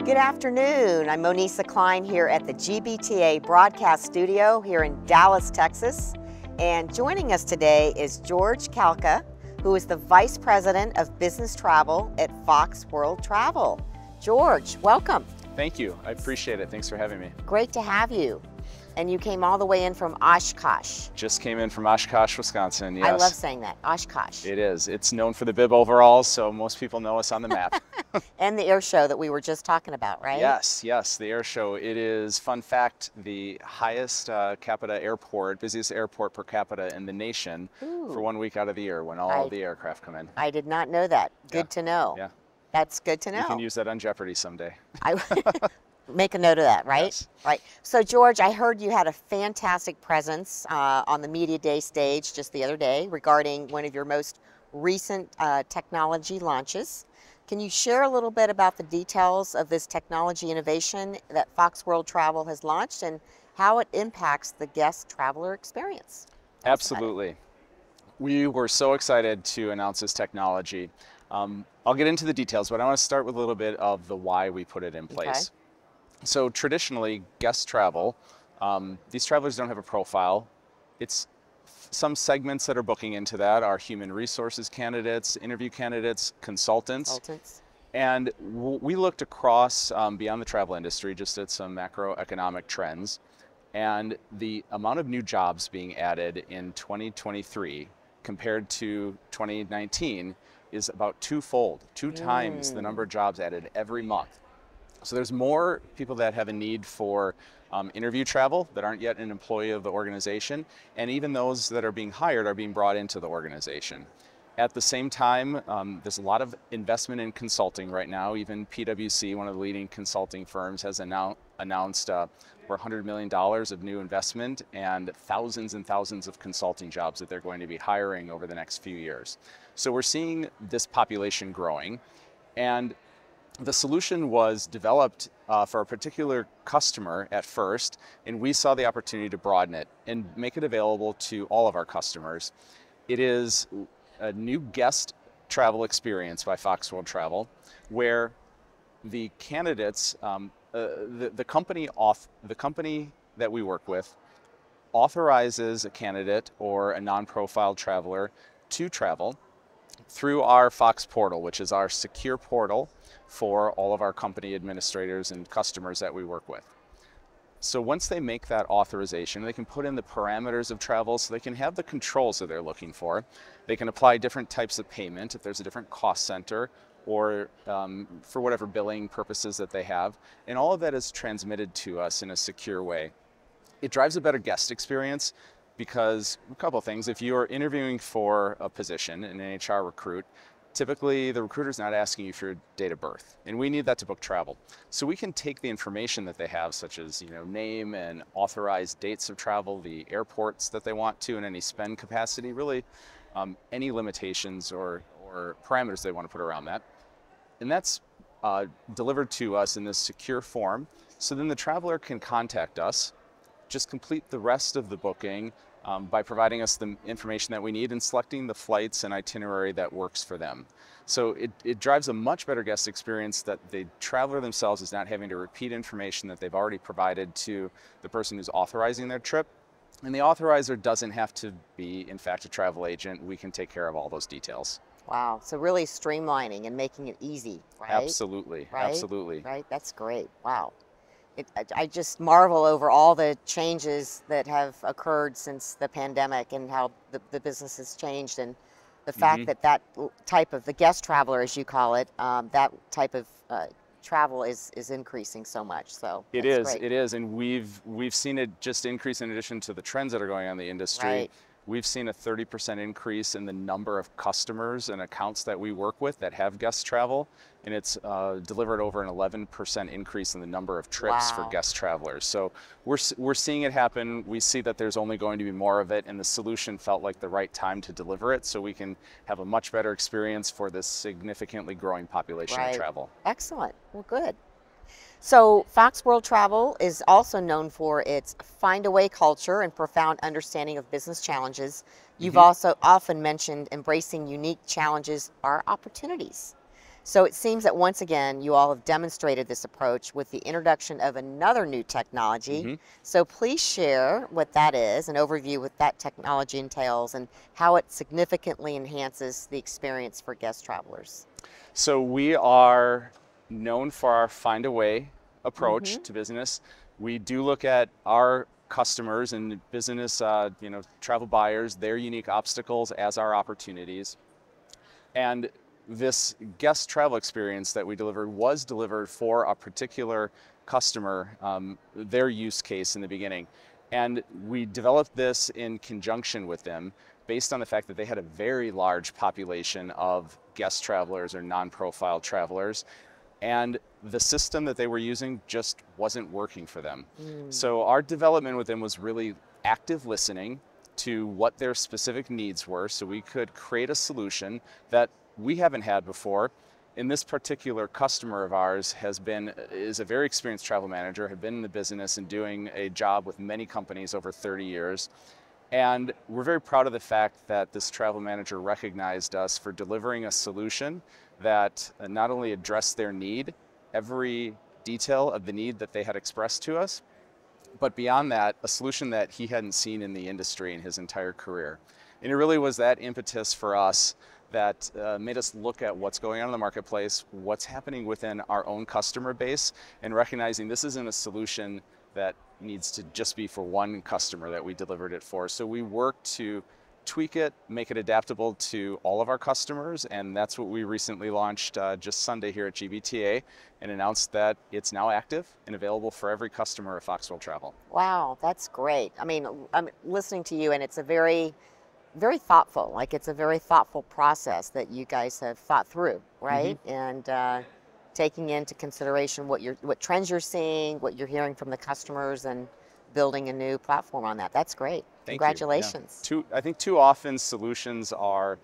Good afternoon. I'm Monisa Klein here at the GBTA broadcast studio here in Dallas, Texas. And joining us today is George Kalka, who is the Vice President of Business Travel at Fox World Travel. George, welcome. Thank you. I appreciate it. Thanks for having me. Great to have you. And you came all the way in from Oshkosh. Just came in from Oshkosh, Wisconsin, yes. I love saying that, Oshkosh. It is. It's known for the bib overalls, so most people know us on the map. And the air show that we were just talking about, right? Yes, the air show. It is, fun fact, the highest capita airport, busiest airport per capita in the nation for 1 week out of the year when all the aircraft come in. I did not know that. Good to know. Yeah. That's good to know. You can use that on Jeopardy someday. Make a note of that, right? Yes. Right. So George, I heard you had a fantastic presence on the Media Day stage just the other day regarding one of your most recent technology launches. Can you share a little bit about the details of this technology innovation that Fox World Travel has launched and how it impacts the guest traveler experience? Absolutely. We were so excited to announce this technology. I'll get into the details, but I want to start with a little bit of the why we put it in place. Okay. So traditionally, guest travel, these travelers don't have a profile. It's some segments that are booking into that are human resources candidates, interview candidates, consultants. And we looked across beyond the travel industry just at some macroeconomic trends. And the amount of new jobs being added in 2023 compared to 2019 is about twofold, two times the number of jobs added every month. So there's more people that have a need for interview travel that aren't yet an employee of the organization, and even those that are being hired are being brought into the organization. At the same time, there's a lot of investment in consulting right now. Even PwC, one of the leading consulting firms, has announced over $100 million of new investment and thousands of consulting jobs that they're going to be hiring over the next few years. So we're seeing this population growing, and the solution was developed for a particular customer at first, and we saw the opportunity to broaden it and make it available to all of our customers. It is a new guest travel experience by Fox World Travel, where the candidates, the company that we work with authorizes a candidate or a non-profile traveler to travel through our Fox portal, which is our secure portal for all of our company administrators and customers that we work with. So once they make that authorization, they can put in the parameters of travel so they can have the controls that they're looking for. They can apply different types of payment if there's a different cost center or for whatever billing purposes that they have. And all of that is transmitted to us in a secure way. It drives a better guest experience because a couple of things. If you're interviewing for a position, an HR recruit, typically the recruiter's not asking you for your date of birth, and we need that to book travel. So we can take the information that they have, such as name and authorized dates of travel, the airports that they want to, and any spend capacity, really any limitations or parameters they want to put around that. And that's delivered to us in this secure form. So then the traveler can contact us, just complete the rest of the booking by providing us the information that we need and selecting the flights and itinerary that works for them. So it drives a much better guest experience that the traveler themselves is not having to repeat information that they've already provided to the person who's authorizing their trip. And the authorizer doesn't have to be, in fact, a travel agent. We can take care of all those details. Wow, so really streamlining and making it easy, right? Absolutely, absolutely. Right, that's great, wow. I just marvel over all the changes that have occurred since the pandemic and how the business has changed, and the fact that type of, the guest traveler, as you call it, that type of travel is increasing so much. So it is, and we've seen it just increase in addition to the trends that are going on in the industry. Right. We've seen a 30% increase in the number of customers and accounts that we work with that have guest travel, and it's delivered over an 11% increase in the number of trips for guest travelers. So we're seeing it happen. We see that there's only going to be more of it, and the solution felt like the right time to deliver it so we can have a much better experience for this significantly growing population of travel. Excellent. Well, good. So Fox World Travel is also known for its find-a-way culture and profound understanding of business challenges. You've also often mentioned embracing unique challenges are opportunities. So it seems that once again, you all have demonstrated this approach with the introduction of another new technology. Hmm. So please share what that is, an overview what that technology entails, and how it significantly enhances the experience for guest travelers. So we are known for our find a way approach Mm-hmm. to business. We do look at our customers and business, travel buyers, their unique obstacles as our opportunities. And this guest travel experience that we delivered was delivered for a particular customer, their use case in the beginning. And we developed this in conjunction with them based on the fact that they had a very large population of guest travelers or non-profile travelers. And the system that they were using just wasn't working for them. Mm. So our development with them was really active listening to what their specific needs were so we could create a solution that we haven't had before. And this particular customer of ours is a very experienced travel manager, had been in the business and doing a job with many companies over 30 years. And we're very proud of the fact that this travel manager recognized us for delivering a solution that not only addressed their need, every detail of the need that they had expressed to us, but beyond that, a solution that he hadn't seen in the industry in his entire career. And it really was that impetus for us that made us look at what's going on in the marketplace, what's happening within our own customer base, and recognizing this isn't a solution that needs to just be for one customer that we delivered it for. So we worked to tweak it, make it adaptable to all of our customers, and that's what we recently launched just Sunday here at GBTA and announced that it's now active and available for every customer of Foxwell Travel. Wow, that's great. I mean, I'm listening to you, and it's a very, very thoughtful. Like it's a very thoughtful process that you guys have thought through, right? Mm-hmm. And taking into consideration what trends you're seeing, what you're hearing from the customers, and building a new platform on that. That's great. Thank you. Yeah. Congratulations. I think too often solutions are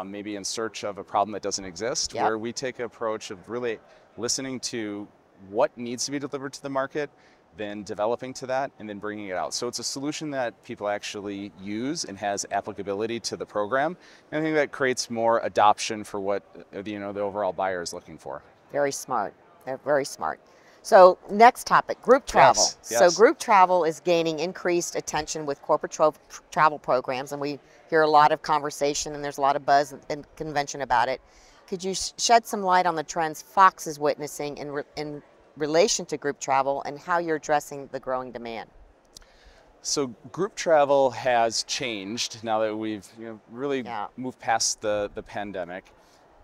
maybe in search of a problem that doesn't exist, Yep. where we take an approach of really listening to what needs to be delivered to the market, then developing to that, and then bringing it out. So it's a solution that people actually use and has applicability to the program. And I think that creates more adoption for what the overall buyer is looking for. Very smart. They're very smart. So next topic, group travel. Yes, So yes. group travel is gaining increased attention with corporate travel programs, and we hear a lot of conversation and there's a lot of buzz and convention about it. Could you shed some light on the trends Fox is witnessing in relation to group travel and how you're addressing the growing demand? So group travel has changed now that we've really Yeah. moved past the pandemic,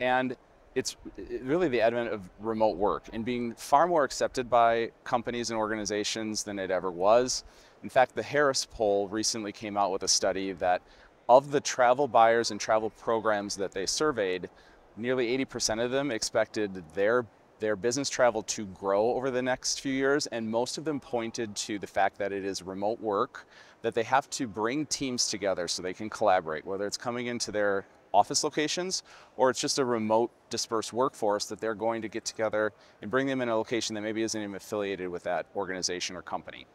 and it's really the advent of remote work and being far more accepted by companies and organizations than it ever was. In fact, the Harris poll recently came out with a study that of the travel buyers and travel programs that they surveyed, nearly 80% of them expected their business travel to grow over the next few years, and most of them pointed to the fact that it is remote work, that they have to bring teams together so they can collaborate, whether it's coming into their office locations or it's just a remote dispersed workforce that they're going to get together and bring them in a location that maybe isn't even affiliated with that organization or company.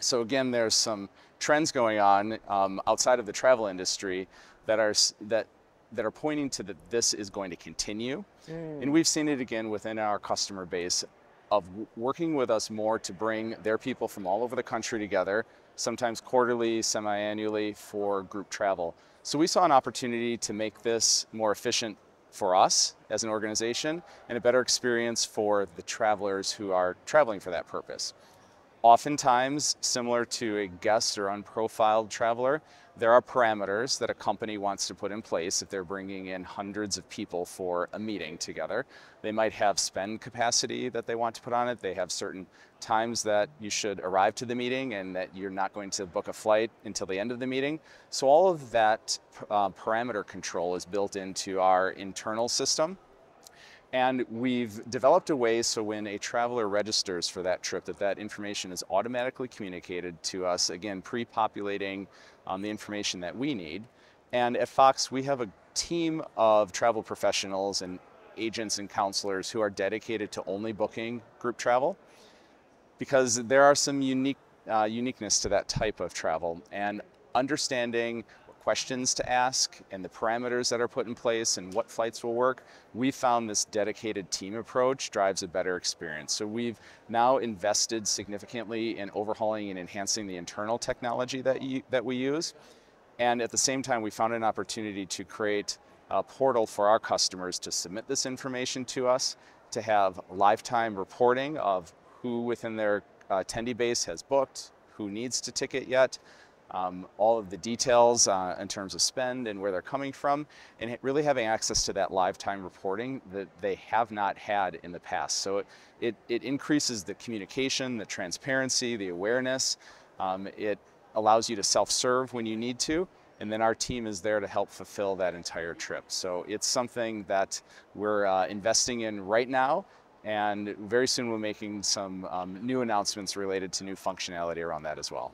So again, there's some trends going on outside of the travel industry that are pointing to that this is going to continue. And we've seen it again within our customer base of working with us more to bring their people from all over the country together, sometimes quarterly, semi-annually for group travel. So we saw an opportunity to make this more efficient for us as an organization and a better experience for the travelers who are traveling for that purpose. Oftentimes, similar to a guest or unprofiled traveler, there are parameters that a company wants to put in place if they're bringing in hundreds of people for a meeting together. They might have spend capacity that they want to put on it. They have certain times that you should arrive to the meeting and that you're not going to book a flight until the end of the meeting. So all of that parameter control is built into our internal system. And we've developed a way so when a traveler registers for that trip, that information is automatically communicated to us, again, pre-populating the information that we need. And at Fox, we have a team of travel professionals and agents and counselors who are dedicated to only booking group travel because there are some uniqueness to that type of travel. And understanding what questions to ask and the parameters that are put in place and what flights will work, we found this dedicated team approach drives a better experience. So we've now invested significantly in overhauling and enhancing the internal technology that we use. And at the same time, we found an opportunity to create a portal for our customers to submit this information to us, to have lifetime reporting of who within their attendee base has booked, who needs to ticket yet, all of the details in terms of spend and where they're coming from, and really having access to that lifetime reporting that they have not had in the past. So it increases the communication, the transparency, the awareness. It allows you to self-serve when you need to, and then our team is there to help fulfill that entire trip. So it's something that we're investing in right now, and very soon we're making some new announcements related to new functionality around that as well.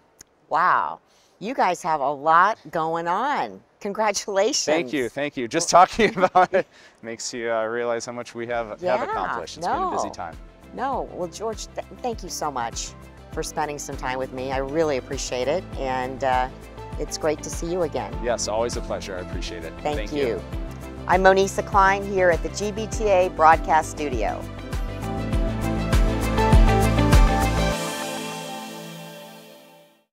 Wow, you guys have a lot going on. Congratulations. Thank you, thank you. Just talking about it makes you realize how much we have accomplished. It's been a busy time. No, well, George, thank you so much for spending some time with me. I really appreciate it, and it's great to see you again. Yes, always a pleasure. I appreciate it. Thank you. I'm Monisa Klein here at the GBTA Broadcast Studio.